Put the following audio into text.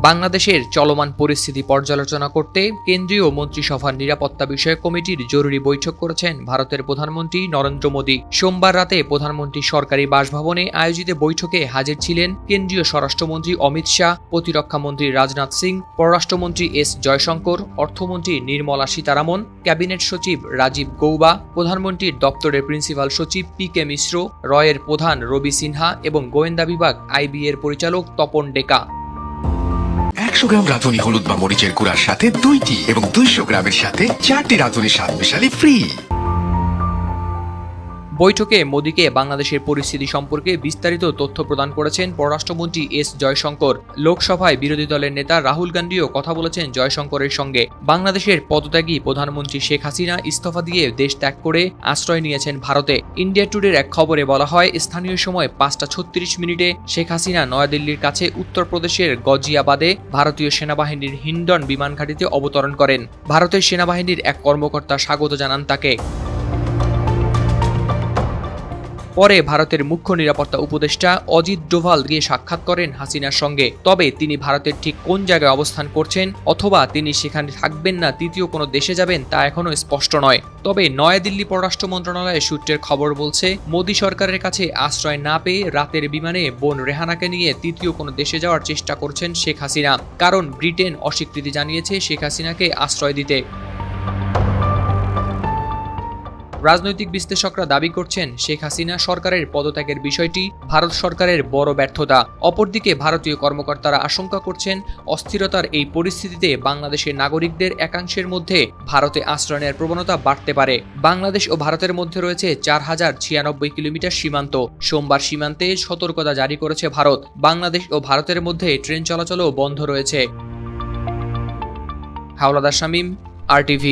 বাংলাদেশের চলমান পরিস্থিতি পর্যালোচনা করতে কেন্দ্রীয় মন্ত্রিসভার নিরাপত্তা বিষয়ক কমিটির জরুরি বৈঠক করেছেন ভারতের প্রধানমন্ত্রী নরেন্দ্র মোদী। সোমবার রাতে প্রধানমন্ত্রীর সরকারি বাসভবনে আয়োজিত বৈঠকে হাজির ছিলেন কেন্দ্রীয় স্বরাষ্ট্রমন্ত্রী অমিত শাহ, প্রতিরক্ষামন্ত্রী রাজনাথ সিং, পররাষ্ট্রমন্ত্রী এস জয়শঙ্কর, অর্থমন্ত্রী নির্মলা সীতারামন, ক্যাবিনেট সচিব রাজীব গৌবা, প্রধানমন্ত্রীর দপ্তরের প্রিন্সিপাল সচিব পি.কে. মিশ্র, রয়ের প্রধান রবি সিনহা এবং গোয়েন্দা বিভাগ আইবি এর পরিচালক তপন ডেকা। 100 গ্রাম রাঁধুনি হলুদ বা মরিচের গুঁড়ার সাথে 2টি এবং 200 গ্রামের সাথে 4টি রাঁধুনি স্বাদ মেশালি ফ্রি। বৈঠকে মোদীকে বাংলাদেশের পরিস্থিতি সম্পর্কে বিস্তারিত তথ্য প্রদান করেছেন পররাষ্ট্রমন্ত্রী এস জয়শঙ্কর। লোকসভায় বিরোধী দলের নেতা রাহুল গান্ধীও কথা বলেছেন জয়শঙ্করের সঙ্গে। বাংলাদেশের পদত্যাগী প্রধানমন্ত্রী শেখ হাসিনা ইস্তফা দিয়ে দেশ ত্যাগ করে আশ্রয় নিয়েছেন ভারতে। ইন্ডিয়া টুডের এক খবরে বলা হয়, স্থানীয় সময় 5:36 শেখ হাসিনা নয়াদিল্লির কাছে উত্তরপ্রদেশের গজিয়াবাদে ভারতীয় সেনাবাহিনীর হিন্ডন বিমান ঘাঁটিতে অবতরণ করেন। ভারতের সেনাবাহিনীর এক কর্মকর্তা স্বাগত জানান তাকে। পরে ভারতের মুখ্য নিরাপত্তা উপদেষ্টা অজিত ডোভাল গিয়ে সাক্ষাৎ করেন হাসিনার সঙ্গে। তবে তিনি ভারতের ঠিক কোন জায়গায় অবস্থান করছেন অথবা তিনি সেখানে থাকবেন না তৃতীয় কোনো দেশে যাবেন তা এখনো স্পষ্ট নয়। তবে নয়াদিল্লি পররাষ্ট্র মন্ত্রণালয়ের সূত্রের খবর বলছে, মোদী সরকারের কাছে আশ্রয় না পেয়ে রাতের বিমানে বোন রেহানাকে নিয়ে তৃতীয় কোনো দেশে যাওয়ার চেষ্টা করছেন শেখ হাসিনা, কারণ ব্রিটেন অস্বীকৃতি জানিয়েছে শেখ হাসিনাকে আশ্রয় দিতে। রাজনৈতিক বিশ্লেষকরা দাবি করছেন, শেখ হাসিনা সরকারের পদত্যাগের বিষয়টি ভারত সরকারের বড় ব্যর্থতা। অপরদিকে ভারতীয় কর্মকর্তারা আশঙ্কা করছেন, অস্থিরতার এই পরিস্থিতিতে বাংলাদেশের নাগরিকদের একাংশের মধ্যে ভারতে আশ্রয় নেওয়ার প্রবণতা বাড়তে পারে। বাংলাদেশ ও ভারতের মধ্যে রয়েছে 4096 কিলোমিটার সীমান্ত। সোমবার সীমান্তে সতর্কতা জারি করেছে ভারত। বাংলাদেশ ও ভারতের মধ্যে ট্রেন চলাচলও বন্ধ রয়েছে। হাওলাদার শামীম, RTV।